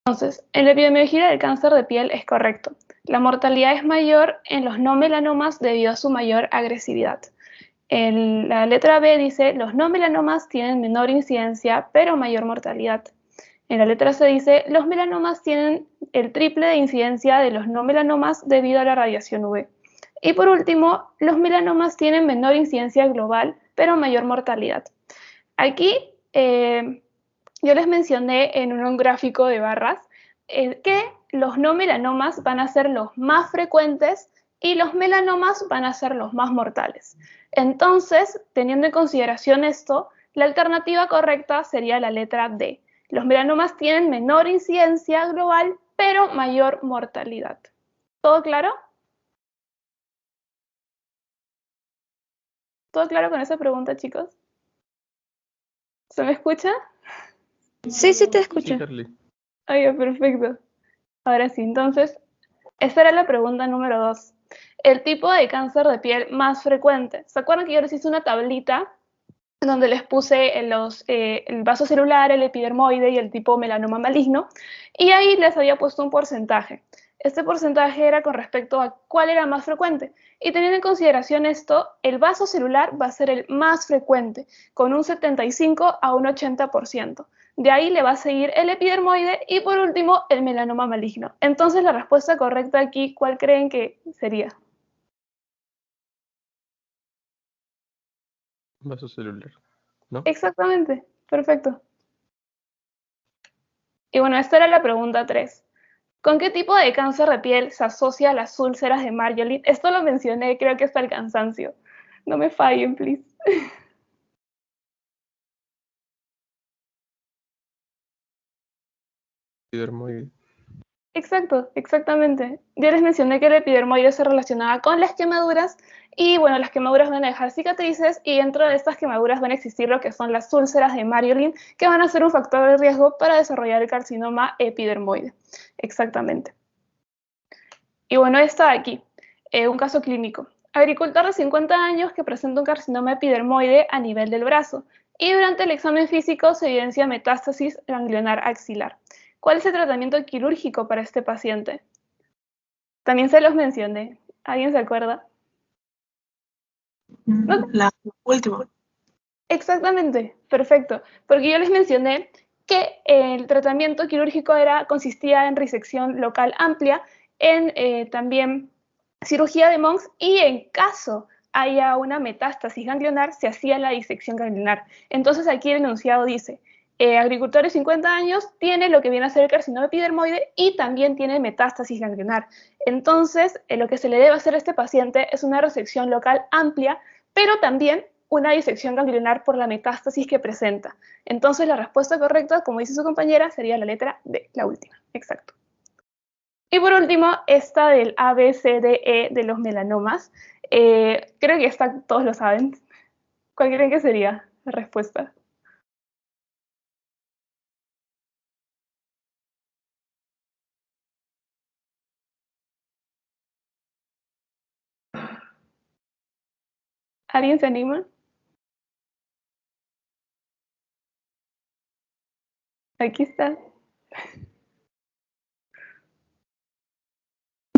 Entonces, en la epidemiología del cáncer de piel es correcto. La mortalidad es mayor en los no melanomas debido a su mayor agresividad. En la letra B dice, los no melanomas tienen menor incidencia, pero mayor mortalidad. En la letra C dice, los melanomas tienen el triple de incidencia de los no melanomas debido a la radiación UV. Y por último, los melanomas tienen menor incidencia global, pero mayor mortalidad. Aquí yo les mencioné en un gráfico de barras que los no melanomas van a ser los más frecuentes y los melanomas van a ser los más mortales. Entonces, teniendo en consideración esto, la alternativa correcta sería la letra D. Los melanomas tienen menor incidencia global, pero mayor mortalidad. ¿Todo claro? ¿Todo claro con esa pregunta, chicos? ¿Se me escucha? Sí, sí te Sí, escucho. Carly. Ay, perfecto. Ahora sí, entonces, esta era la pregunta número 2. El tipo de cáncer de piel más frecuente. ¿Se acuerdan que yo les hice una tablita donde les puse el vaso celular, el epidermoide y el tipo melanoma maligno? Y ahí les había puesto un porcentaje. Este porcentaje era con respecto a cuál era más frecuente. Y teniendo en consideración esto, el vaso celular va a ser el más frecuente, con un 75 a un 80%. De ahí le va a seguir el epidermoide y por último el melanoma maligno. Entonces la respuesta correcta aquí, ¿cuál creen que sería? Vaso celular, ¿no? Exactamente, perfecto. Y bueno, esta era la pregunta 3. ¿Con qué tipo de cáncer de piel se asocia las úlceras de Marjolin? Esto lo mencioné, creo que hasta el cansancio. No me fallen, please. Epidermoide. Exacto, exactamente. Ya les mencioné que el epidermoide se relacionaba con las quemaduras y bueno, las quemaduras van a dejar cicatrices y dentro de estas quemaduras van a existir lo que son las úlceras de Marjolin que van a ser un factor de riesgo para desarrollar el carcinoma epidermoide. Exactamente. Y bueno, está aquí, un caso clínico. Agricultor de 50 años que presenta un carcinoma epidermoide a nivel del brazo y durante el examen físico se evidencia metástasis ganglionar axilar. ¿Cuál es el tratamiento quirúrgico para este paciente? También se los mencioné. ¿Alguien se acuerda? ¿No? La última. Exactamente, perfecto. Porque yo les mencioné que el tratamiento quirúrgico consistía en resección local amplia, en también cirugía de Monks y en caso haya una metástasis ganglionar, se hacía la disección ganglionar. Entonces aquí el enunciado dice, agricultor de 50 años tiene lo que viene a ser el carcinoma epidermoide y también tiene metástasis ganglionar. Entonces, lo que se le debe hacer a este paciente es una resección local amplia, pero también una disección ganglionar por la metástasis que presenta. Entonces la respuesta correcta, como dice su compañera, sería la letra D, la última. Exacto. Y por último, esta del A, B, C, D, E de los melanomas. Creo que esta todos lo saben. ¿Cuál creen que sería la respuesta? ¿Alguien se anima? Aquí está.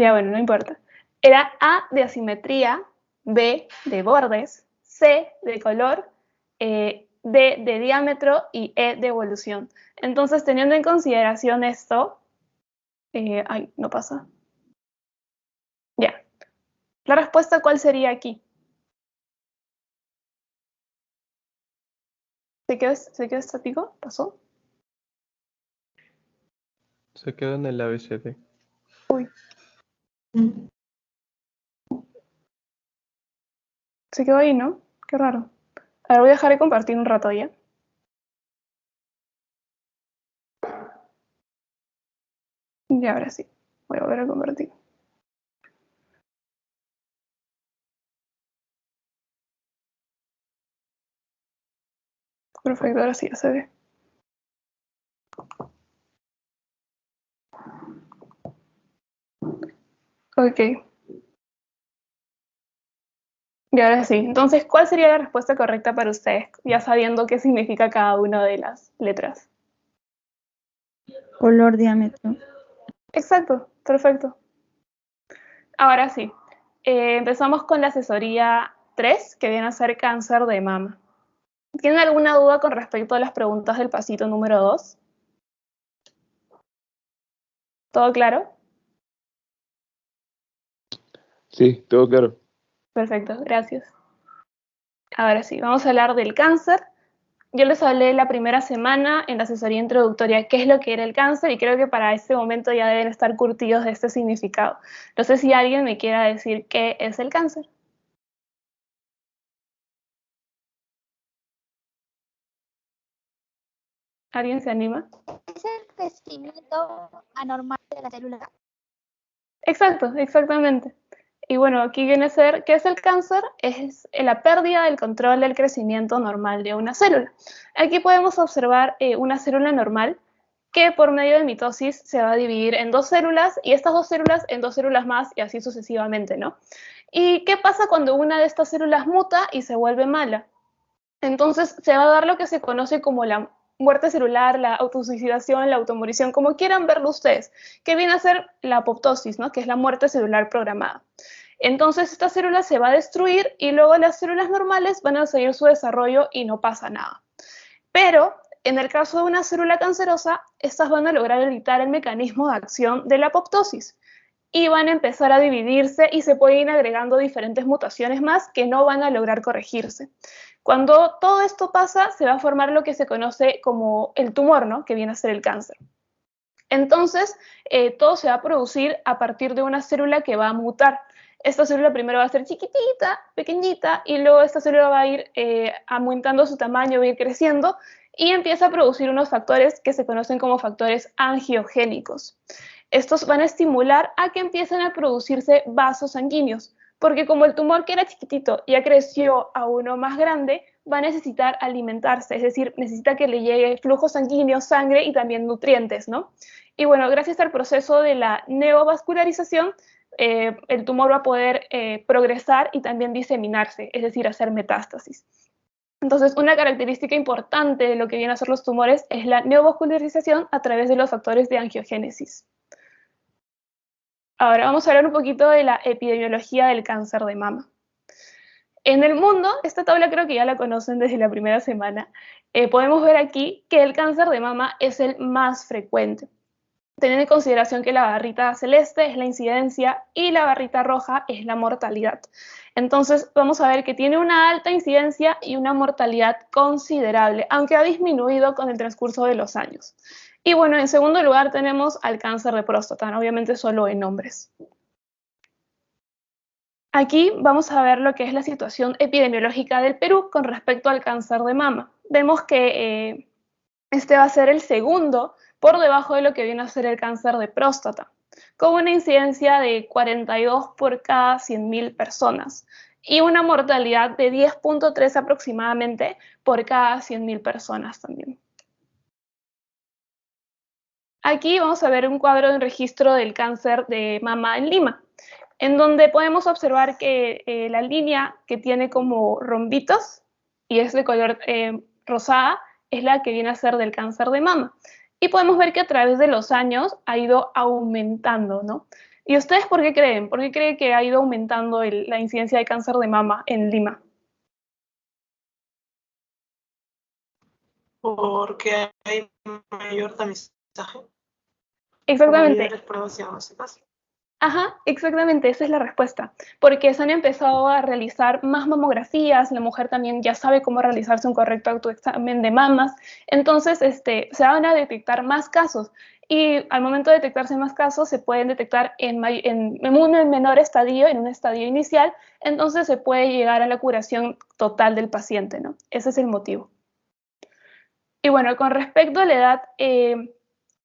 Ya, bueno, no importa. Era A de asimetría, B de bordes, C de color, D de diámetro y E de evolución. Entonces, teniendo en consideración esto, ay, no pasa. Ya. ¿La respuesta cuál sería aquí? ¿Se quedó estático? ¿Pasó? Se quedó en el ABCD. Uy, se quedó ahí, ¿no? Qué raro. A ver, voy a dejar de compartir un rato ya. Y ahora sí, voy a volver a compartir. Perfecto, ahora sí ya se ve. Ok. Y ahora sí. Entonces, ¿cuál sería la respuesta correcta para ustedes, ya sabiendo qué significa cada una de las letras? Color, diámetro. Exacto, perfecto. Ahora sí, empezamos con la asesoría 3, que viene a ser cáncer de mama. ¿Tienen alguna duda con respecto a las preguntas del pasito número 2? ¿Todo claro? Sí, todo claro. Perfecto, gracias. Ahora sí, vamos a hablar del cáncer. Yo les hablé la primera semana en la asesoría introductoria qué es lo que era el cáncer y creo que para este momento ya deben estar curtidos de este significado. No sé si alguien me quiera decir qué es el cáncer. ¿Alguien se anima? Es el crecimiento anormal de la célula. Exacto, exactamente. Y bueno, aquí viene a ser, ¿qué es el cáncer? Es la pérdida del control del crecimiento normal de una célula. Aquí podemos observar una célula normal que por medio de mitosis se va a dividir en dos células y estas dos células en dos células más y así sucesivamente, ¿no? ¿Y qué pasa cuando una de estas células muta y se vuelve mala? Entonces se va a dar lo que se conoce como la muerte celular, la autosuicidación, la automorición, como quieran verlo ustedes, que viene a ser la apoptosis, ¿no? Que es la muerte celular programada. Entonces esta célula se va a destruir y luego las células normales van a seguir su desarrollo y no pasa nada. Pero en el caso de una célula cancerosa, estas van a lograr evitar el mecanismo de acción de la apoptosis y van a empezar a dividirse y se pueden ir agregando diferentes mutaciones más que no van a lograr corregirse. Cuando todo esto pasa, se va a formar lo que se conoce como el tumor, ¿no? Que viene a ser el cáncer. Entonces, todo se va a producir a partir de una célula que va a mutar. Esta célula primero va a ser chiquitita, pequeñita, y luego esta célula va a ir aumentando su tamaño, va a ir creciendo, y empieza a producir unos factores que se conocen como factores angiogénicos. Estos van a estimular a que empiecen a producirse vasos sanguíneos, porque como el tumor que era chiquitito ya creció a uno más grande, va a necesitar alimentarse, es decir, necesita que le llegue flujo sanguíneo, sangre y también nutrientes, ¿no? Y bueno, gracias al proceso de la neovascularización, el tumor va a poder progresar y también diseminarse, es decir, hacer metástasis. Entonces, una característica importante de lo que vienen a ser los tumores es la neovascularización a través de los factores de angiogénesis. Ahora vamos a hablar un poquito de la epidemiología del cáncer de mama. En el mundo, esta tabla creo que ya la conocen desde la primera semana, podemos ver aquí que el cáncer de mama es el más frecuente, teniendo en consideración que la barrita celeste es la incidencia y la barrita roja es la mortalidad. Entonces vamos a ver que tiene una alta incidencia y una mortalidad considerable, aunque ha disminuido con el transcurso de los años. Y bueno, en segundo lugar tenemos al cáncer de próstata, ¿no? Obviamente solo en hombres. Aquí vamos a ver lo que es la situación epidemiológica del Perú con respecto al cáncer de mama. Vemos que este va a ser el segundo por debajo de lo que viene a ser el cáncer de próstata, con una incidencia de 42 por cada 100.000 personas y una mortalidad de 10.3 aproximadamente por cada 100.000 personas también. Aquí vamos a ver un cuadro de registro del cáncer de mama en Lima, en donde podemos observar que la línea que tiene como rombitos y es de color rosada es la que viene a ser del cáncer de mama. Y podemos ver que a través de los años ha ido aumentando, ¿no? ¿Y ustedes por qué creen? ¿Por qué creen que ha ido aumentando la incidencia de cáncer de mama en Lima? Porque hay mayor tamizaje o Exactamente. mayores pruebas diagnósticas. Ajá, exactamente, esa es la respuesta, porque se han empezado a realizar más mamografías, la mujer también ya sabe cómo realizarse un correcto autoexamen de mamas, entonces se van a detectar más casos y al momento de detectarse más casos se pueden detectar en un menor estadio, en un estadio inicial, entonces se puede llegar a la curación total del paciente, ¿no? Ese es el motivo. Y bueno, con respecto a la edad,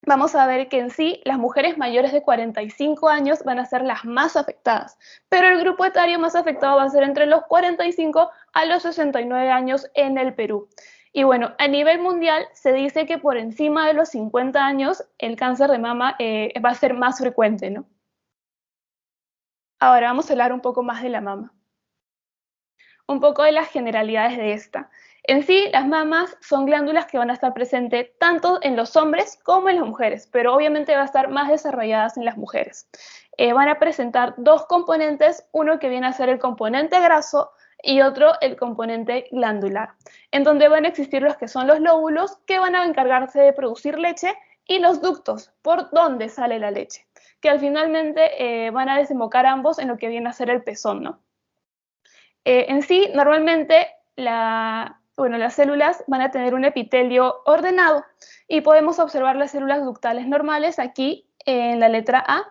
vamos a ver que en sí las mujeres mayores de 45 años van a ser las más afectadas, pero el grupo etario más afectado va a ser entre los 45 a los 69 años en el Perú. Y bueno, a nivel mundial se dice que por encima de los 50 años el cáncer de mama va a ser más frecuente, ¿no? Ahora vamos a hablar un poco más de la mama. Un poco de las generalidades de esta. En sí, las mamas son glándulas que van a estar presentes tanto en los hombres como en las mujeres, pero obviamente van a estar más desarrolladas en las mujeres. Van a presentar dos componentes, uno que viene a ser el componente graso y otro el componente glandular, en donde van a existir los que son los lóbulos, que van a encargarse de producir leche, y los ductos, por donde sale la leche, que al finalmente van a desembocar ambos en lo que viene a ser el pezón, ¿no? En sí, normalmente las células van a tener un epitelio ordenado y podemos observar las células ductales normales aquí en la letra A.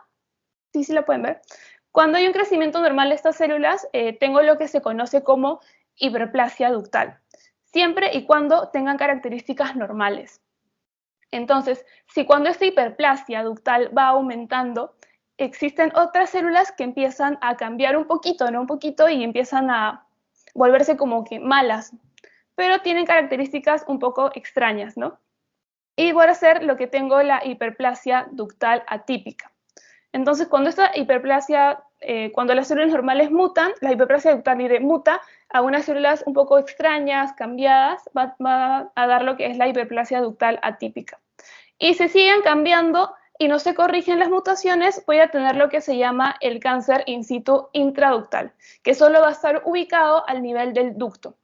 Sí la pueden ver. Cuando hay un crecimiento normal de estas células, tengo lo que se conoce como hiperplasia ductal, siempre y cuando tengan características normales. Entonces, si cuando esta hiperplasia ductal va aumentando, existen otras células que empiezan a cambiar un poquito, ¿no? Un poquito, y empiezan a volverse como que malas, pero tienen características un poco extrañas, ¿no? Y voy a hacer lo que tengo la hiperplasia ductal atípica. Entonces, cuando esta hiperplasia, cuando las células normales mutan, la hiperplasia ductal muta a unas células un poco extrañas, cambiadas, va a dar lo que es la hiperplasia ductal atípica. Y si siguen cambiando y no se corrigen las mutaciones, voy a tener lo que se llama el cáncer in situ intraductal, que solo va a estar ubicado al nivel del ducto.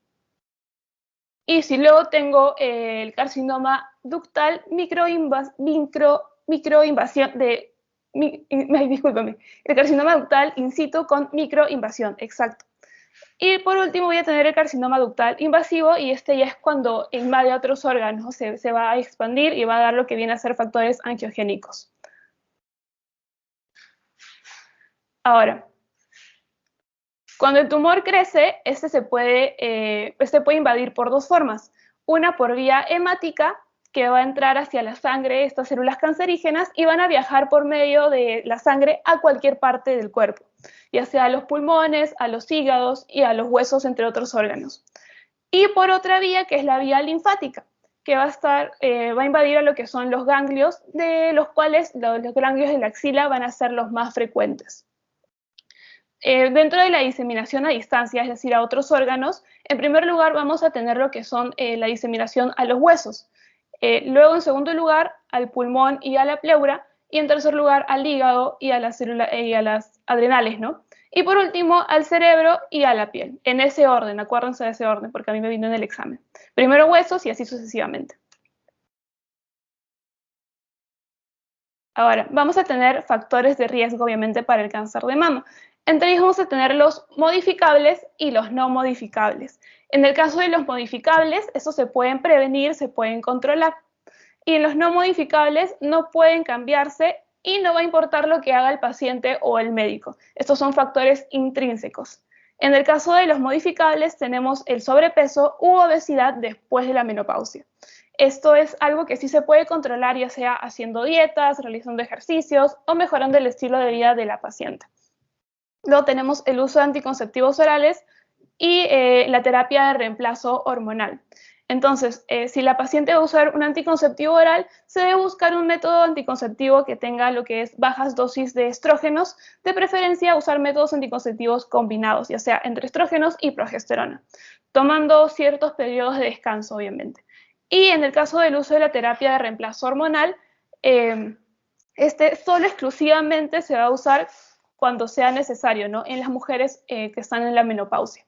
Y si luego tengo el carcinoma ductal microinvasión de... discúlpame, el carcinoma ductal in situ con microinvasión, exacto. Y por último voy a tener el carcinoma ductal invasivo, y este ya es cuando invade otros órganos, se va a expandir y va a dar lo que viene a ser factores angiogénicos. Ahora, cuando el tumor crece, este se puede invadir por dos formas. Una por vía hemática, que va a entrar hacia la sangre, estas células cancerígenas, y van a viajar por medio de la sangre a cualquier parte del cuerpo, ya sea a los pulmones, a los hígados y a los huesos, entre otros órganos. Y por otra vía, que es la vía linfática, que va a invadir a lo que son los ganglios, de los cuales los ganglios de la axila van a ser los más frecuentes. Dentro de la diseminación a distancia, es decir, a otros órganos, en primer lugar vamos a tener lo que son la diseminación a los huesos, luego en segundo lugar al pulmón y a la pleura, y en tercer lugar al hígado y a las adrenales, ¿no? Y por último al cerebro y a la piel, en ese orden, acuérdense de ese orden, porque a mí me vino en el examen. Primero huesos y así sucesivamente. Ahora, vamos a tener factores de riesgo, obviamente, para el cáncer de mama. Entre ellos vamos a tener los modificables y los no modificables. En el caso de los modificables, estos se pueden prevenir, se pueden controlar. Y en los no modificables no pueden cambiarse y no va a importar lo que haga el paciente o el médico. Estos son factores intrínsecos. En el caso de los modificables tenemos el sobrepeso u obesidad después de la menopausia. Esto es algo que sí se puede controlar, ya sea haciendo dietas, realizando ejercicios o mejorando el estilo de vida de la paciente. Luego tenemos el uso de anticonceptivos orales y la terapia de reemplazo hormonal. Entonces, si la paciente va a usar un anticonceptivo oral, se debe buscar un método anticonceptivo que tenga lo que es bajas dosis de estrógenos, de preferencia usar métodos anticonceptivos combinados, ya sea entre estrógenos y progesterona, tomando ciertos periodos de descanso, obviamente. Y en el caso del uso de la terapia de reemplazo hormonal, solo exclusivamente se va a usar cuando sea necesario, ¿no? En las mujeres que están en la menopausia.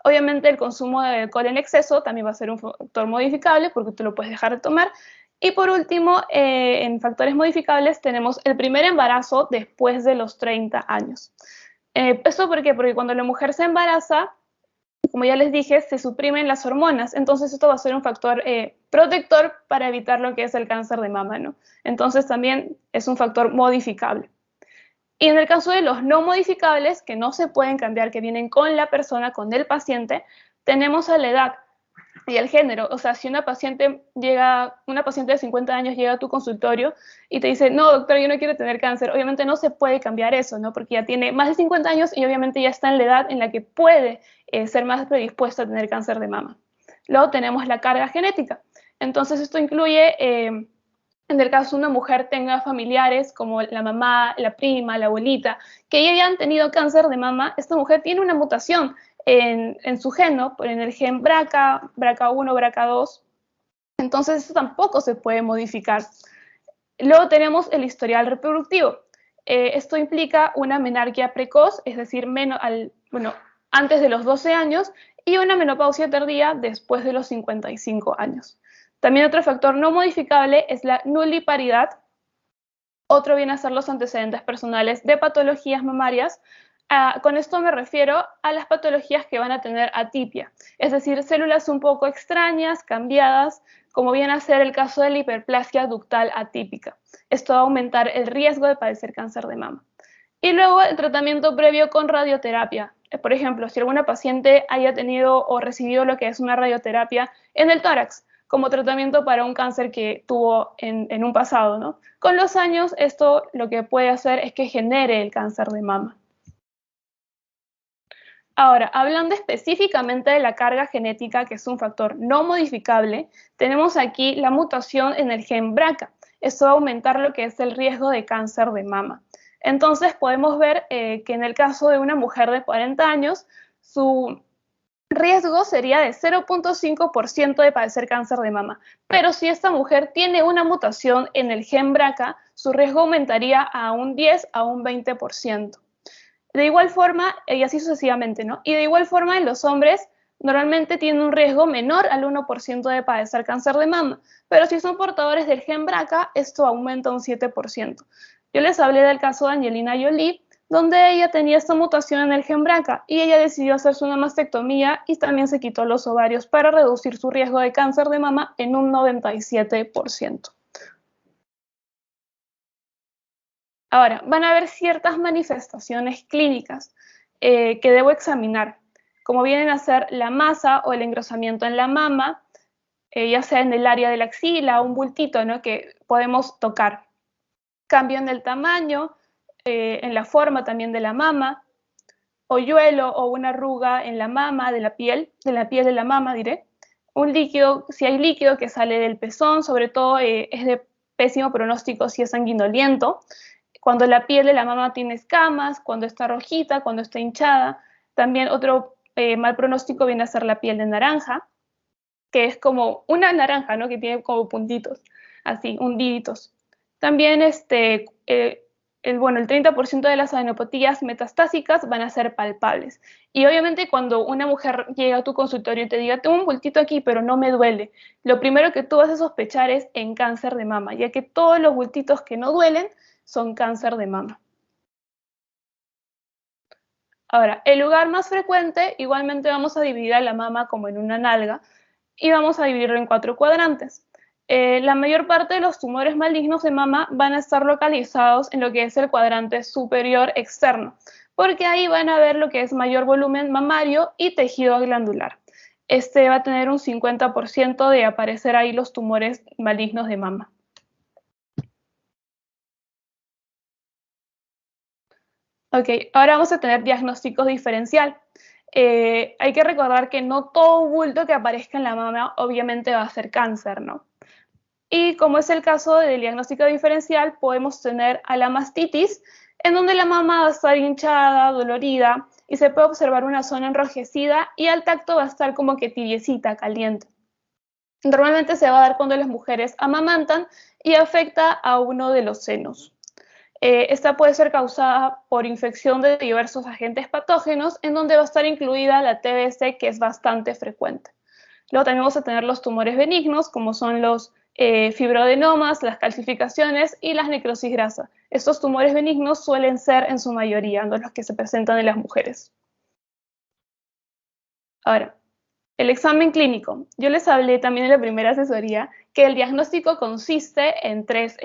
Obviamente el consumo de alcohol en exceso también va a ser un factor modificable porque tú lo puedes dejar de tomar. Y por último, en factores modificables tenemos el primer embarazo después de los 30 años. ¿Eso por qué? Porque cuando la mujer se embaraza, como ya les dije, se suprimen las hormonas. Entonces esto va a ser un factor protector para evitar lo que es el cáncer de mama, ¿no? Entonces también es un factor modificable. Y en el caso de los no modificables, que no se pueden cambiar, que vienen con la persona, con el paciente, tenemos a la edad y el género. O sea, si una paciente de 50 años llega a tu consultorio y te dice, no, doctor, yo no quiero tener cáncer, obviamente no se puede cambiar eso, ¿no? Porque ya tiene más de 50 años y obviamente ya está en la edad en la que puede ser más predispuesta a tener cáncer de mama. Luego tenemos la carga genética. Entonces esto incluye... en el caso una mujer tenga familiares como la mamá, la prima, la abuelita, que ya hayan tenido cáncer de mama, esta mujer tiene una mutación en su geno, en el gen BRCA, BRCA1, BRCA2. Entonces eso tampoco se puede modificar. Luego tenemos el historial reproductivo. Esto implica una menarquia precoz, es decir, antes de los 12 años, y una menopausia tardía después de los 55 años. También otro factor no modificable es la nuliparidad. Otro viene a ser los antecedentes personales de patologías mamarias. Con esto me refiero a las patologías que van a tener atipia, es decir, células un poco extrañas, cambiadas, como viene a ser el caso de la hiperplasia ductal atípica. Esto va a aumentar el riesgo de padecer cáncer de mama. Y luego el tratamiento previo con radioterapia. Por ejemplo, si alguna paciente haya tenido o recibido lo que es una radioterapia en el tórax, como tratamiento para un cáncer que tuvo en un pasado, ¿no? Con los años, esto lo que puede hacer es que genere el cáncer de mama. Ahora, hablando específicamente de la carga genética, que es un factor no modificable, tenemos aquí la mutación en el gen BRCA. Esto va a aumentar lo que es el riesgo de cáncer de mama. Entonces, podemos ver que en el caso de una mujer de 40 años, su riesgo sería de 0.5% de padecer cáncer de mama. Pero si esta mujer tiene una mutación en el gen BRCA, su riesgo aumentaría a un 10 a un 20%. De igual forma, y así sucesivamente, ¿no? Y de igual forma, en los hombres normalmente tienen un riesgo menor al 1% de padecer cáncer de mama, pero si son portadores del gen BRCA, esto aumenta un 7%. Yo les hablé del caso de Angelina Jolie, donde ella tenía esta mutación en el gen BRCA y ella decidió hacerse una mastectomía y también se quitó los ovarios para reducir su riesgo de cáncer de mama en un 97%. Ahora, van a haber ciertas manifestaciones clínicas que debo examinar, como vienen a ser la masa o el engrosamiento en la mama, ya sea en el área de la axila o un bultito, ¿no?, que podemos tocar. Cambio en el tamaño, en la forma también de la mama, hoyuelo o una arruga en la mama, de la piel de la mama, diré. Un líquido, si hay líquido que sale del pezón, sobre todo es de pésimo pronóstico si es sanguinoliento. Cuando la piel de la mama tiene escamas, cuando está rojita, cuando está hinchada. También otro mal pronóstico viene a ser la piel de naranja, que es como una naranja, ¿no?, que tiene como puntitos, así, hundiditos. También el 30% de las adenopatías metastásicas van a ser palpables. Y obviamente cuando una mujer llega a tu consultorio y te diga, tengo un bultito aquí, pero no me duele, lo primero que tú vas a sospechar es en cáncer de mama, ya que todos los bultitos que no duelen son cáncer de mama. Ahora, el lugar más frecuente, igualmente vamos a dividir a la mama como en una nalga y vamos a dividirlo en 4 cuadrantes. La mayor parte de los tumores malignos de mama van a estar localizados en lo que es el cuadrante superior externo, porque ahí van a ver lo que es mayor volumen mamario y tejido glandular. Este va a tener un 50% de aparecer ahí los tumores malignos de mama. Ok, ahora vamos a tener diagnósticos diferencial. Hay que recordar que no todo bulto que aparezca en la mama obviamente va a ser cáncer, ¿no? Y como es el caso del diagnóstico diferencial, podemos tener a la mastitis, en donde la mama va a estar hinchada, dolorida, y se puede observar una zona enrojecida y al tacto va a estar como que tibiecita, caliente. Normalmente se va a dar cuando las mujeres amamantan y afecta a uno de los senos. Esta puede ser causada por infección de diversos agentes patógenos, en donde va a estar incluida la TBC, que es bastante frecuente. Luego también vamos a tener los tumores benignos, como son los fibroadenomas, las calcificaciones y las necrosis grasa. Estos tumores benignos suelen ser en su mayoría, ¿no?, los que se presentan en las mujeres. Ahora, el examen clínico. Yo les hablé también en la primera asesoría que el diagnóstico consiste en tres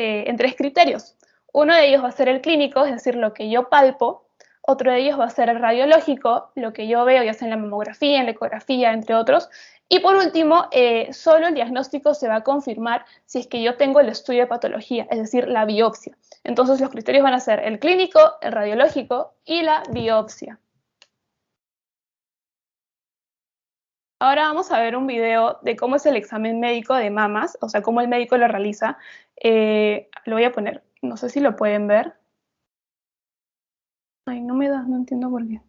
criterios. Uno de ellos va a ser el clínico, es decir, lo que yo palpo. Otro de ellos va a ser el radiológico, lo que yo veo, ya sea en la mamografía, en la ecografía, entre otros. Y por último, solo el diagnóstico se va a confirmar si es que yo tengo el estudio de patología, es decir, la biopsia. Entonces los criterios van a ser el clínico, el radiológico y la biopsia. Ahora vamos a ver un video de cómo es el examen médico de mamas, o sea, cómo el médico lo realiza. Lo voy a poner, no sé si lo pueden ver. Ay, no me da, no entiendo por qué.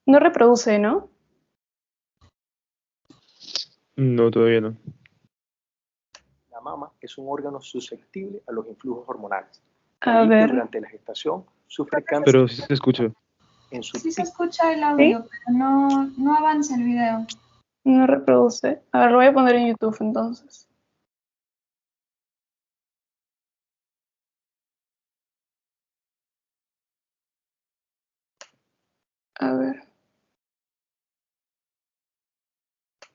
No reproduce, ¿no? No, todavía no. La mama es un órgano susceptible a los influjos hormonales. A Allí que ver. durante la gestación sufre cambios Pero sí se escucha. en su Sí se pico. escucha el audio, pero no avanza el video. No reproduce. A ver, lo voy a poner en YouTube entonces. A ver.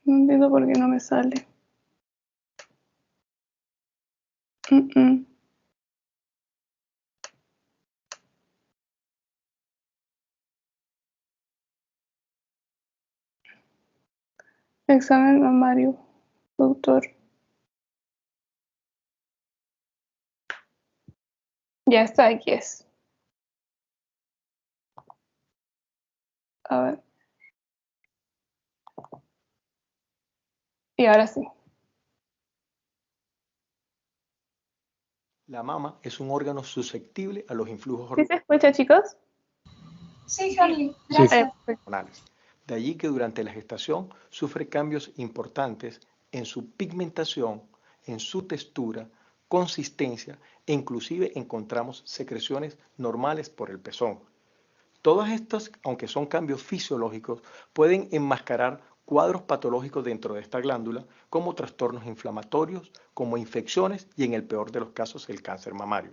No entiendo por qué no me sale. Mm-mm. Examen mamario, doctor. Ya está, aquí es. A ver. Y ahora sí. La mama es un órgano susceptible a los influjos ¿Sí se escucha, chicos? Sí, Harley, Sí. gracias. hormonales. De allí que durante la gestación sufre cambios importantes en su pigmentación, en su textura, consistencia e inclusive encontramos secreciones normales por el pezón. Todas estas, aunque son cambios fisiológicos, pueden enmascarar cuadros patológicos dentro de esta glándula, como trastornos inflamatorios, como infecciones y en el peor de los casos el cáncer mamario.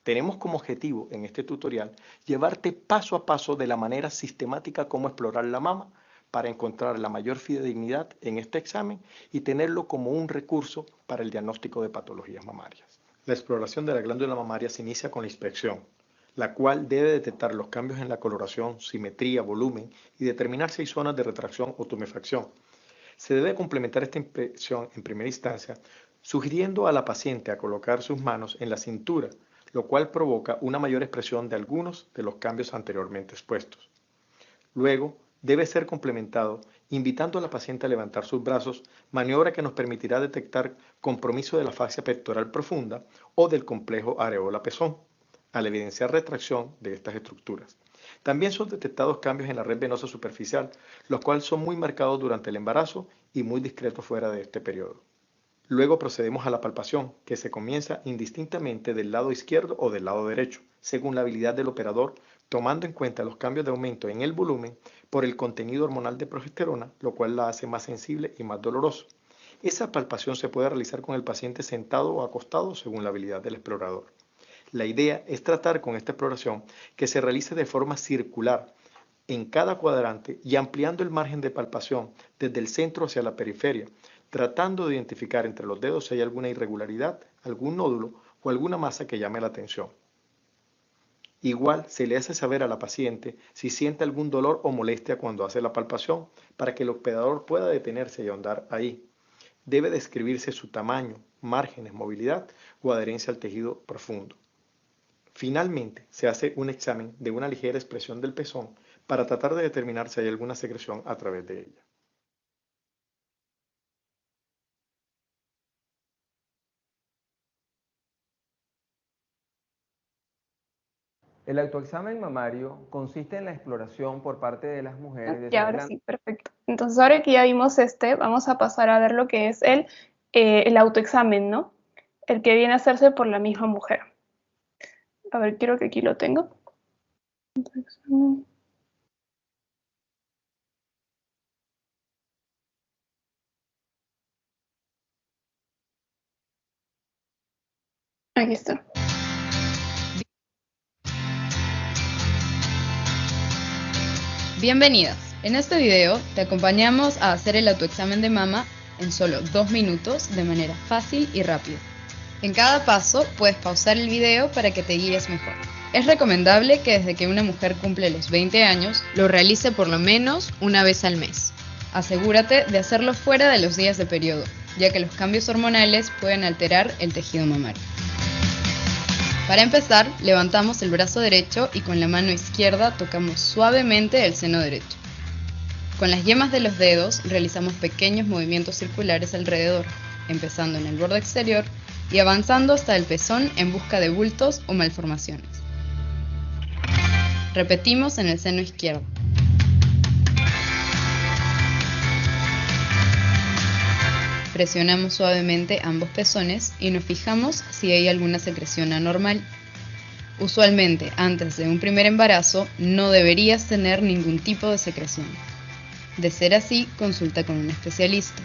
Tenemos como objetivo en este tutorial llevarte paso a paso de la manera sistemática cómo explorar la mama para encontrar la mayor fidedignidad en este examen y tenerlo como un recurso para el diagnóstico de patologías mamarias. La exploración de la glándula mamaria se inicia con la inspección, la cual debe detectar los cambios en la coloración, simetría, volumen y determinar si hay zonas de retracción o tumefacción. Se debe complementar esta inspección en primera instancia sugiriendo a la paciente a colocar sus manos en la cintura, lo cual provoca una mayor expresión de algunos de los cambios anteriormente expuestos. Luego, debe ser complementado invitando a la paciente a levantar sus brazos, maniobra que nos permitirá detectar compromiso de la fascia pectoral profunda o del complejo areola-pezón, al evidenciar retracción de estas estructuras. También son detectados cambios en la red venosa superficial, los cuales son muy marcados durante el embarazo y muy discretos fuera de este periodo. Luego procedemos a la palpación, que se comienza indistintamente del lado izquierdo o del lado derecho, según la habilidad del operador, tomando en cuenta los cambios de aumento en el volumen por el contenido hormonal de progesterona, lo cual la hace más sensible y más doloroso. Esa palpación se puede realizar con el paciente sentado o acostado según la habilidad del explorador. La idea es tratar con esta exploración que se realice de forma circular en cada cuadrante y ampliando el margen de palpación desde el centro hacia la periferia, tratando de identificar entre los dedos si hay alguna irregularidad, algún nódulo o alguna masa que llame la atención. Igual se le hace saber a la paciente si siente algún dolor o molestia cuando hace la palpación para que el operador pueda detenerse y ahondar ahí. Debe describirse su tamaño, márgenes, movilidad o adherencia al tejido profundo. Finalmente, se hace un examen de una ligera expresión del pezón para tratar de determinar si hay alguna secreción a través de ella. El autoexamen mamario consiste en la exploración por parte de las mujeres de Y sus ahora glándulas. sí, perfecto. Entonces, ahora que ya vimos vamos a pasar a ver lo que es el autoexamen, ¿no? El que viene a hacerse por la misma mujer. A ver, quiero que aquí lo tengo. Autoexamen. Aquí está. Bienvenidas. En este video te acompañamos a hacer el autoexamen de mama en solo 2 minutos de manera fácil y rápida. En cada paso puedes pausar el video para que te guíes mejor. Es recomendable que desde que una mujer cumple los 20 años lo realice por lo menos una vez al mes. Asegúrate de hacerlo fuera de los días de periodo, ya que los cambios hormonales pueden alterar el tejido mamario. Para empezar, levantamos el brazo derecho y con la mano izquierda tocamos suavemente el seno derecho. Con las yemas de los dedos realizamos pequeños movimientos circulares alrededor, empezando en el borde exterior y avanzando hasta el pezón en busca de bultos o malformaciones. Repetimos en el seno izquierdo. Presionamos suavemente ambos pezones y nos fijamos si hay alguna secreción anormal. Usualmente, antes de un primer embarazo, no deberías tener ningún tipo de secreción. De ser así, consulta con un especialista.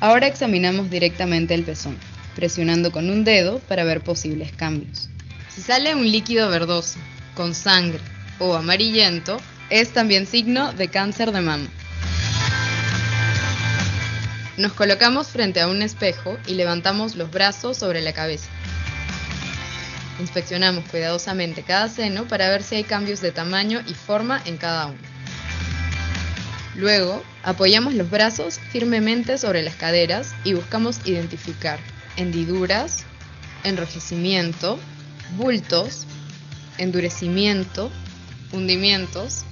Ahora examinamos directamente el pezón, presionando con un dedo para ver posibles cambios. Si sale un líquido verdoso, con sangre o amarillento, es también signo de cáncer de mama. Nos colocamos frente a un espejo y levantamos los brazos sobre la cabeza. Inspeccionamos cuidadosamente cada seno para ver si hay cambios de tamaño y forma en cada uno. Luego, apoyamos los brazos firmemente sobre las caderas y buscamos identificar hendiduras, enrojecimiento, bultos, endurecimiento, hundimientos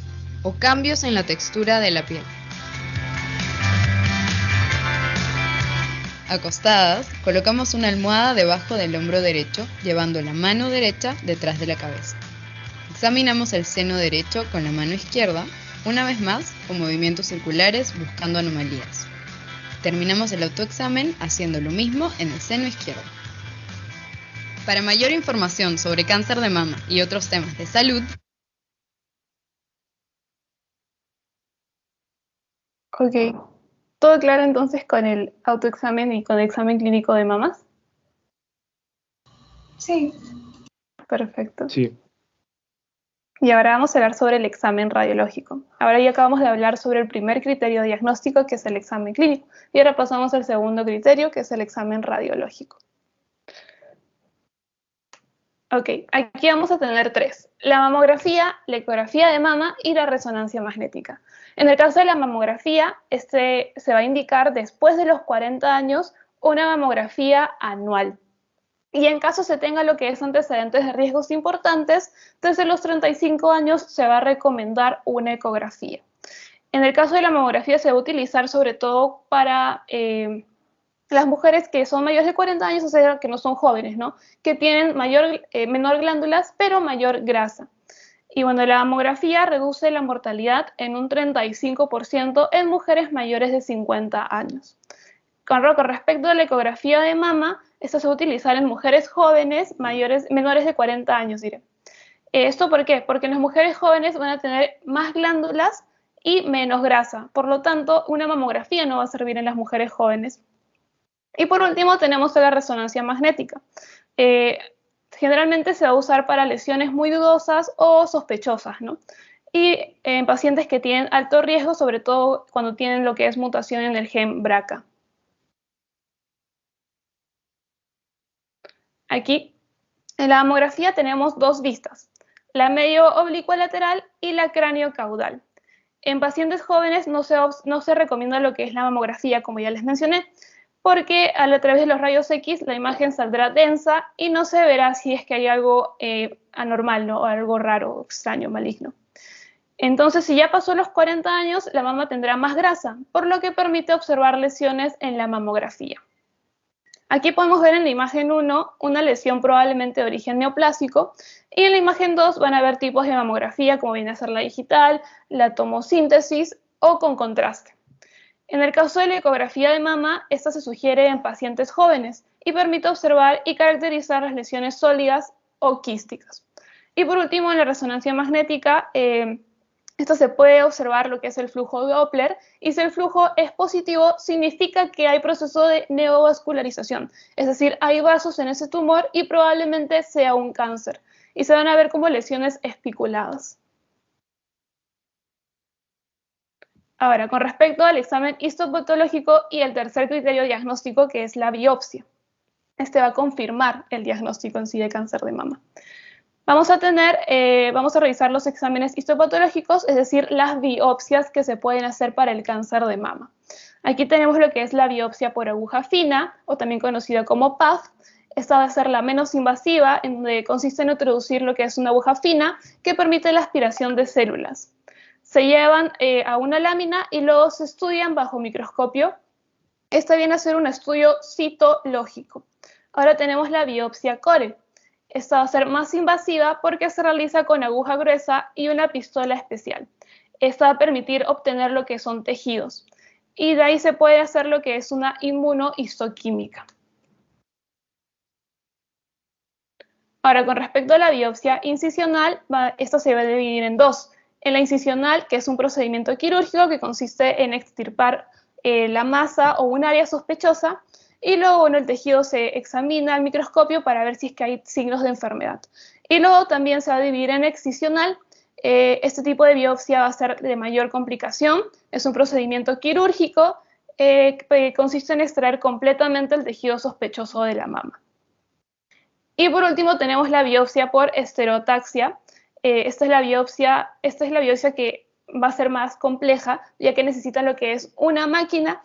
o cambios en la textura de la piel. Acostadas, colocamos una almohada debajo del hombro derecho, llevando la mano derecha detrás de la cabeza. Examinamos el seno derecho con la mano izquierda, una vez más con movimientos circulares buscando anomalías. Terminamos el autoexamen haciendo lo mismo en el seno izquierdo. Para mayor información sobre cáncer de mama y otros temas de salud, Ok. ¿Todo claro entonces con el autoexamen y con el examen clínico de mamas? Sí. Perfecto. Sí. Y ahora vamos a hablar sobre el examen radiológico. Ahora ya acabamos de hablar sobre el primer criterio diagnóstico, que es el examen clínico. Y ahora pasamos al segundo criterio, que es el examen radiológico. Ok, aquí vamos a tener tres: la mamografía, la ecografía de mama y la resonancia magnética. En el caso de la mamografía, se va a indicar después de los 40 años una mamografía anual. Y en caso se tenga lo que es antecedentes de riesgos importantes, desde los 35 años se va a recomendar una ecografía. En el caso de la mamografía se va a utilizar sobre todo para las mujeres que son mayores de 40 años, o sea, que no son jóvenes, ¿no? Que tienen menor glándulas, pero mayor grasa. Y bueno, la mamografía reduce la mortalidad en un 35% en mujeres mayores de 50 años. Con respecto a la ecografía de mama, esta se va a utilizar en mujeres jóvenes menores de 40 años, diré. ¿Esto por qué? Porque las mujeres jóvenes van a tener más glándulas y menos grasa. Por lo tanto, una mamografía no va a servir en las mujeres jóvenes. Y por último, tenemos la resonancia magnética. Generalmente se va a usar para lesiones muy dudosas o sospechosas, ¿no? Y en pacientes que tienen alto riesgo, sobre todo cuando tienen lo que es mutación en el gen BRCA. Aquí, en la mamografía tenemos dos vistas: la medio oblicuo lateral y la cráneo caudal. En pacientes jóvenes no se recomienda lo que es la mamografía, como ya les mencioné, porque a través de los rayos X la imagen saldrá densa y no se verá si es que hay algo anormal, ¿no? O algo raro, extraño, maligno. Entonces, si ya pasó los 40 años, la mama tendrá más grasa, por lo que permite observar lesiones en la mamografía. Aquí podemos ver en la imagen 1 una lesión probablemente de origen neoplásico, y en la imagen 2 van a ver tipos de mamografía, como viene a ser la digital, la tomosíntesis o con contraste. En el caso de la ecografía de mama, esta se sugiere en pacientes jóvenes y permite observar y caracterizar las lesiones sólidas o quísticas. Y por último, en la resonancia magnética, esto se puede observar lo que es el flujo Doppler, y si el flujo es positivo, significa que hay proceso de neovascularización, es decir, hay vasos en ese tumor y probablemente sea un cáncer, y se van a ver como lesiones espiculadas. Ahora, con respecto al examen histopatológico y el tercer criterio diagnóstico, que es la biopsia. Este va a confirmar el diagnóstico en sí de cáncer de mama. Vamos a revisar los exámenes histopatológicos, es decir, las biopsias que se pueden hacer para el cáncer de mama. Aquí tenemos lo que es la biopsia por aguja fina, o también conocida como PAF. Esta va a ser la menos invasiva, en donde consiste en introducir lo que es una aguja fina que permite la aspiración de células. Se llevan a una lámina y luego se estudian bajo microscopio. Esta viene a ser un estudio citológico. Ahora tenemos la biopsia core. Esta va a ser más invasiva porque se realiza con aguja gruesa y una pistola especial. Esta va a permitir obtener lo que son tejidos. y de ahí se puede hacer lo que es una inmunohistoquímica. Ahora, con respecto a la biopsia incisional, esto se va a dividir en dos. En la incisional, que es un procedimiento quirúrgico que consiste en extirpar la masa o un área sospechosa, y luego, bueno, el tejido se examina al microscopio para ver si es que hay signos de enfermedad. Y luego también se va a dividir en excisional. Este tipo de biopsia va a ser de mayor complicación. Es un procedimiento quirúrgico que consiste en extraer completamente el tejido sospechoso de la mama. Y por último tenemos la biopsia por estereotaxia. Esta es la biopsia que va a ser más compleja, ya que necesita lo que es una máquina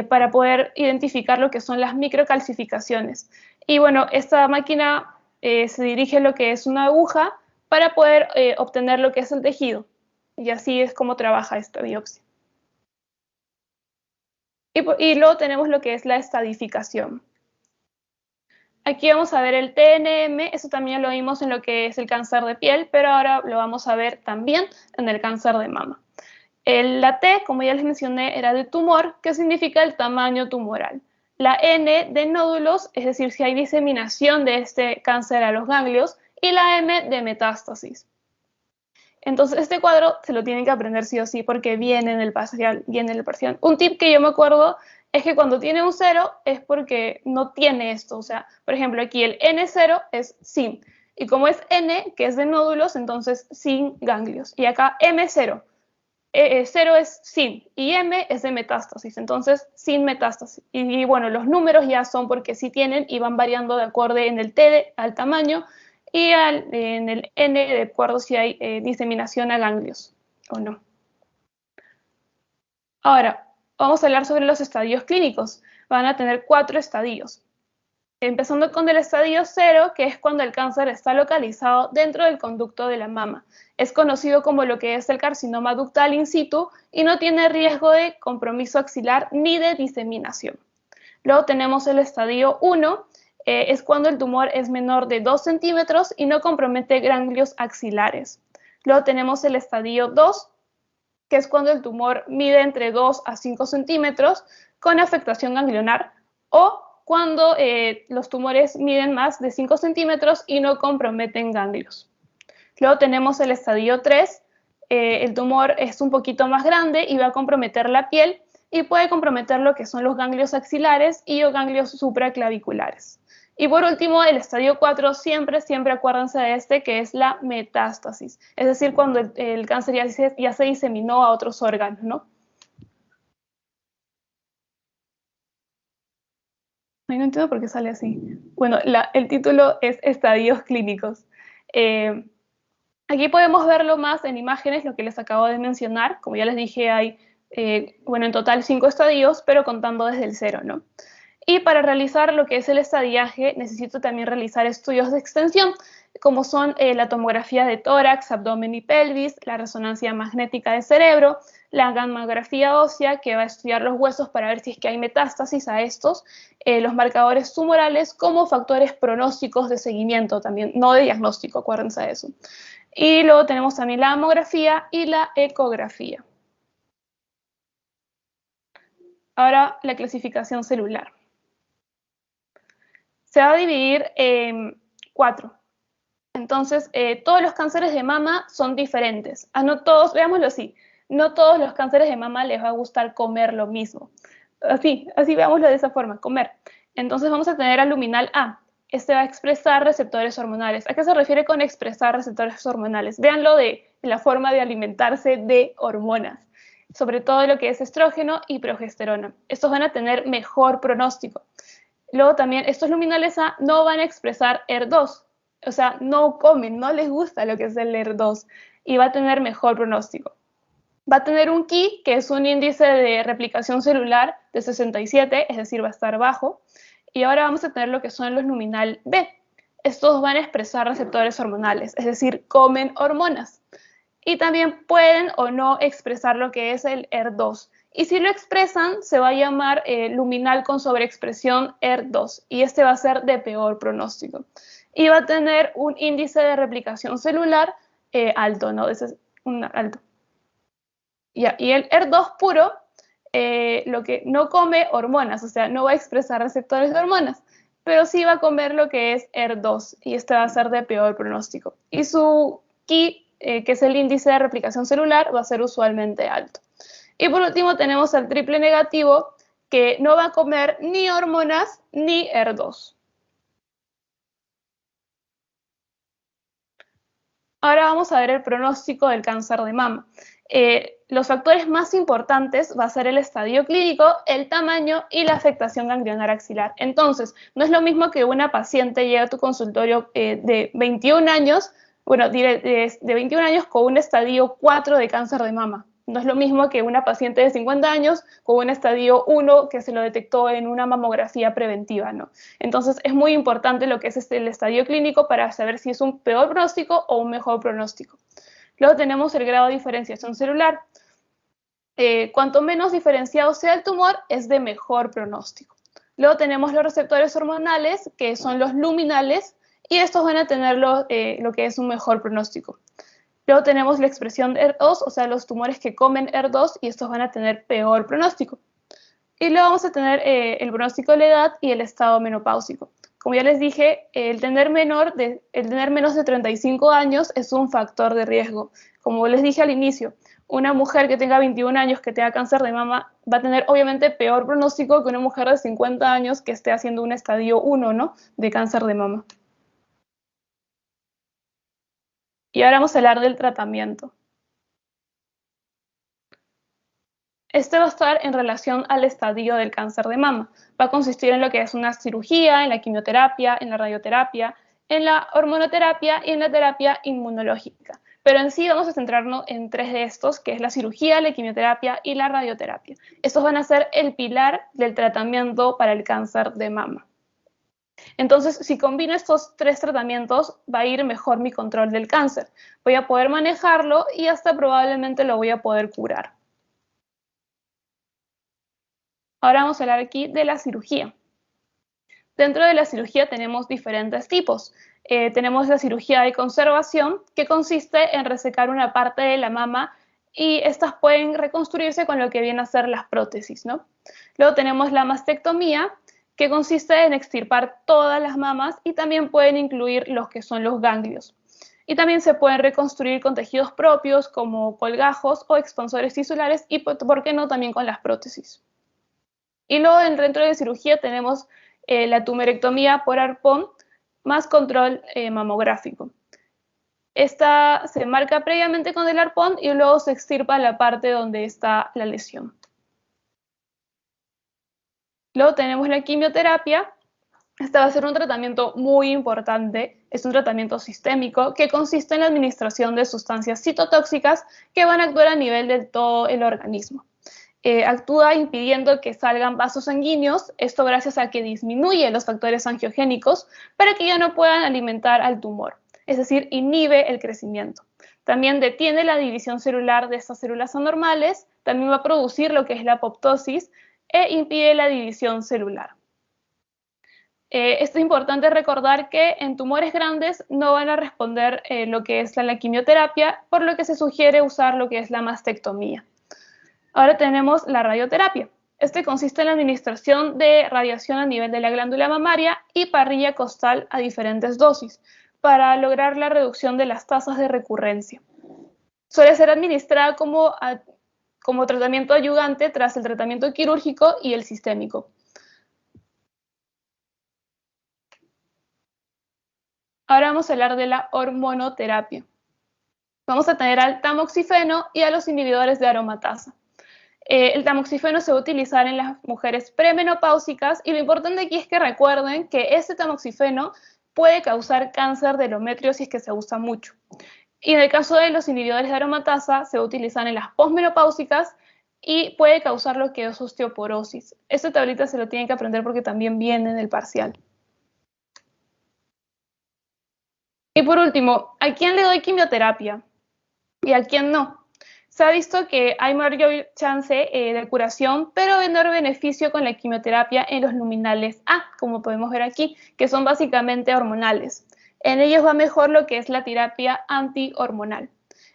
para poder identificar lo que son las microcalcificaciones. Y bueno, esta máquina se dirige a lo que es una aguja para poder obtener lo que es el tejido. Y así es como trabaja esta biopsia. Y luego tenemos lo que es la estadificación. Aquí vamos a ver el TNM, eso también lo vimos en lo que es el cáncer de piel, pero ahora lo vamos a ver también en el cáncer de mama. La T, como ya les mencioné, era de tumor, que significa el tamaño tumoral. La N de nódulos, es decir, si hay diseminación de este cáncer a los ganglios, y la M de metástasis. Entonces, este cuadro se lo tienen que aprender sí o sí, porque viene en el parcial. Un tip que yo me acuerdo es que cuando tiene un 0 es porque no tiene esto. O sea, por ejemplo, aquí el N0 es sin. Y como es N, que es de nódulos, entonces sin ganglios. Y acá M0. 0 es sin y M es de metástasis, entonces sin metástasis. Y bueno, los números ya son porque sí tienen y van variando de acuerdo en el T al tamaño y en el N de acuerdo si hay diseminación a ganglios o no. Ahora, vamos a hablar sobre los estadios clínicos. Van a tener 4 estadios. Empezando con el estadio 0, que es cuando el cáncer está localizado dentro del conducto de la mama. Es conocido como lo que es el carcinoma ductal in situ y no tiene riesgo de compromiso axilar ni de diseminación. Luego tenemos el estadio 1, es cuando el tumor es menor de 2 centímetros y no compromete ganglios axilares. Luego tenemos el estadio 2, que es cuando el tumor mide entre 2 a 5 centímetros con afectación ganglionar, o cuando los tumores miden más de 5 centímetros y no comprometen ganglios. Luego tenemos el estadio 3, el tumor es un poquito más grande y va a comprometer la piel y puede comprometer lo que son los ganglios axilares y los ganglios supraclaviculares. Y por último, el estadio 4, siempre acuérdense de este, que es la metástasis, es decir, cuando el cáncer ya se diseminó a otros órganos, ¿no? Ay, no entiendo por qué sale así. Bueno, el título es Estadios Clínicos. Aquí podemos verlo más en imágenes, lo que les acabo de mencionar. Como ya les dije, hay, en total 5 estadios, pero contando desde el 0, ¿no? Y para realizar lo que es el estadiaje, necesito también realizar estudios de extensión, como son la tomografía de tórax, abdomen y pelvis, la resonancia magnética de cerebro, la gammagrafía ósea, que va a estudiar los huesos para ver si es que hay metástasis a estos, los marcadores tumorales como factores pronósticos de seguimiento también, no de diagnóstico, acuérdense de eso. Y luego tenemos también la mamografía y la ecografía. Ahora, la clasificación celular. Se va a dividir en 4. Entonces, todos los cánceres de mama son diferentes. No todos, veámoslo así, no todos los cánceres de mama les va a gustar comer lo mismo. Así veámoslo de esa forma, comer. Entonces vamos a tener al luminal A. Este va a expresar receptores hormonales. ¿A qué se refiere con expresar receptores hormonales? Véanlo de la forma de alimentarse de hormonas, sobre todo lo que es estrógeno y progesterona. Estos van a tener mejor pronóstico. Luego también estos luminales A no van a expresar HER2, o sea, no comen, no les gusta lo que es el HER2 y va a tener mejor pronóstico. Va a tener un Ki, que es un índice de replicación celular de 67, es decir, va a estar bajo. Y ahora vamos a tener lo que son los luminal B. Estos van a expresar receptores hormonales, es decir, comen hormonas. Y también pueden o no expresar lo que es el HER2. Y si lo expresan, se va a llamar luminal con sobreexpresión HER2. Y este va a ser de peor pronóstico. Y va a tener un índice de replicación celular alto, ¿no? Ese es un alto. Ya, y el HER2 puro lo que no come hormonas, o sea, no va a expresar receptores de hormonas, pero sí va a comer lo que es HER2 y este va a ser de peor pronóstico. Y su Ki, que es el índice de replicación celular, va a ser usualmente alto. Y por último tenemos al triple negativo, que no va a comer ni hormonas ni HER2. Ahora vamos a ver el pronóstico del cáncer de mama. Los factores más importantes va a ser el estadio clínico, el tamaño y la afectación ganglionar axilar. Entonces, no es lo mismo que una paciente llegue a tu consultorio de 21 años, bueno, de 21 años con un estadio 4 de cáncer de mama. No es lo mismo que una paciente de 50 años con un estadio 1 que se lo detectó en una mamografía preventiva, ¿no? Entonces, es muy importante lo que es el estadio clínico para saber si es un peor pronóstico o un mejor pronóstico. Luego tenemos el grado de diferenciación celular. Cuanto menos diferenciado sea el tumor, es de mejor pronóstico. Luego tenemos los receptores hormonales, que son los luminales, y estos van a tener lo que es un mejor pronóstico. Luego tenemos la expresión de HER2, o sea, los tumores que comen HER2, y estos van a tener peor pronóstico. Y luego vamos a tener el pronóstico de la edad y el estado menopáusico. Como ya les dije, el tener menos de 35 años es un factor de riesgo. Como les dije al inicio, una mujer que tenga 21 años que tenga cáncer de mama va a tener obviamente peor pronóstico que una mujer de 50 años que esté haciendo un estadio 1, ¿no?, de cáncer de mama. Y ahora vamos a hablar del tratamiento. Este va a estar en relación al estadio del cáncer de mama. Va a consistir en lo que es una cirugía, en la quimioterapia, en la radioterapia, en la hormonoterapia y en la terapia inmunológica. Pero en sí vamos a centrarnos en 3 de estos, que es la cirugía, la quimioterapia y la radioterapia. Estos van a ser el pilar del tratamiento para el cáncer de mama. Entonces, si combino estos 3 tratamientos, va a ir mejor mi control del cáncer. Voy a poder manejarlo y hasta probablemente lo voy a poder curar. Ahora vamos a hablar aquí de la cirugía. Dentro de la cirugía tenemos diferentes tipos. Tenemos la cirugía de conservación, que consiste en resecar una parte de la mama y estas pueden reconstruirse con lo que viene a ser las prótesis, ¿no? Luego tenemos la mastectomía, que consiste en extirpar todas las mamas y también pueden incluir los que son los ganglios. Y también se pueden reconstruir con tejidos propios como colgajos o expansores tisulares y, ¿por qué no?, también con las prótesis. Y luego dentro de la cirugía tenemos la tumerectomía por arpón más control mamográfico. Esta se marca previamente con el arpón y luego se extirpa la parte donde está la lesión. Luego tenemos la quimioterapia. Este va a ser un tratamiento muy importante. Es un tratamiento sistémico que consiste en la administración de sustancias citotóxicas que van a actuar a nivel de todo el organismo. Actúa impidiendo que salgan vasos sanguíneos, esto gracias a que disminuye los factores angiogénicos para que ya no puedan alimentar al tumor, es decir, inhibe el crecimiento. También detiene la división celular de estas células anormales, también va a producir lo que es la apoptosis e impide la división celular. Esto es importante recordar que en tumores grandes no van a responder lo que es la quimioterapia, por lo que se sugiere usar lo que es la mastectomía. Ahora tenemos la radioterapia. Este consiste en la administración de radiación a nivel de la glándula mamaria y parrilla costal a diferentes dosis para lograr la reducción de las tasas de recurrencia. Suele ser administrada como tratamiento ayudante tras el tratamiento quirúrgico y el sistémico. Ahora vamos a hablar de la hormonoterapia. Vamos a tener al tamoxifeno y a los inhibidores de aromatasa. El tamoxifeno se va a utilizar en las mujeres premenopáusicas y lo importante aquí es que recuerden que este tamoxifeno puede causar cáncer de endometrio si es que se usa mucho. Y en el caso de los inhibidores de aromatasa se va a utilizar en las posmenopáusicas y puede causar lo que es osteoporosis. Esta tablita se lo tienen que aprender porque también viene en el parcial. Y por último, ¿a quién le doy quimioterapia? ¿Y a quién no? Se ha visto que hay mayor chance de curación, pero menor beneficio con la quimioterapia en los luminales A, como podemos ver aquí, que son básicamente hormonales. En ellos va mejor lo que es la terapia antihormonal.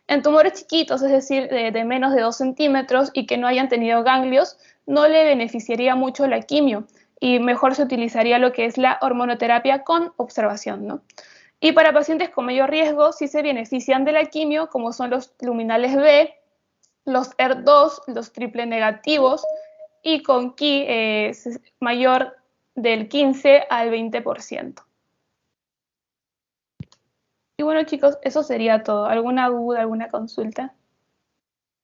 En tumores chiquitos, es decir, de menos de 2 centímetros y que no hayan tenido ganglios, no le beneficiaría mucho la quimio y mejor se utilizaría lo que es la hormonoterapia con observación, ¿no? Y para pacientes con mayor riesgo sí se benefician de la quimio, como son los luminales B, los ER2, los triple negativos, y con Ki mayor del 15 al 20%. Y bueno, chicos, eso sería todo. ¿Alguna duda, alguna consulta?